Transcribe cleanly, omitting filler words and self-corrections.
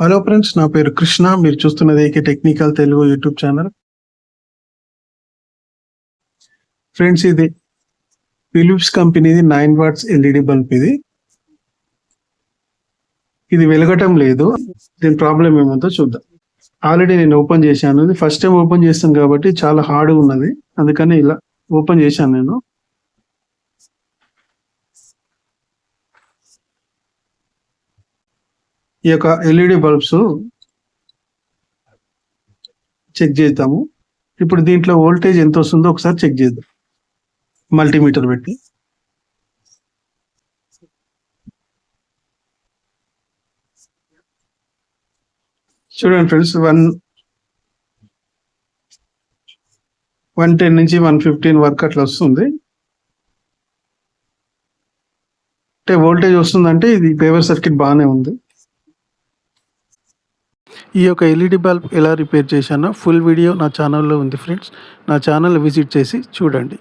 Hello friends, నా పేరు కృష్ణ. మీరు చూస్తున్నది AK technical Telugu YouTube channel. Friends, ఇది ఫిలిప్స్ కంపెనీది 9 వాట్స్ ఎల్ఈడి బల్బ్. ఇది వెలగటం లేదు. దీని ప్రాబ్లం ఏమంతో చూద్దాం. ఆల్రెడీ నేను ఓపెన్ చేశాను. ఇది ఫస్ట్ టైం ఓపెన్ చేస్తాను కాబట్టి చాలా హార్డ్గా ఉన్నది. అందుకని ఇలా ఓపెన్ చేశాను నేను. ఈ యొక్క ఎల్ఈడి బల్బ్స్ చెక్ చేద్దాము. ఇప్పుడు దీంట్లో వోల్టేజ్ ఎంత వస్తుందో ఒకసారి చెక్ చేద్దాం మల్టీమీటర్ పెట్టి. చూడండి ఫ్రెండ్స్, 110 నుంచి 115 వరకు అట్లా వస్తుంది. అంటే వోల్టేజ్ వస్తుందంటే ఇది పేపర్ సర్క్యూట్ బాగానే ఉంది. ఈ యొక్క ఎల్ఈడి బల్బ్ ఎలా రిపేర్ చేశానో ఫుల్ వీడియో నా ఛానల్లో ఉంది ఫ్రెండ్స్. నా ఛానల్ విజిట్ చేసి చూడండి.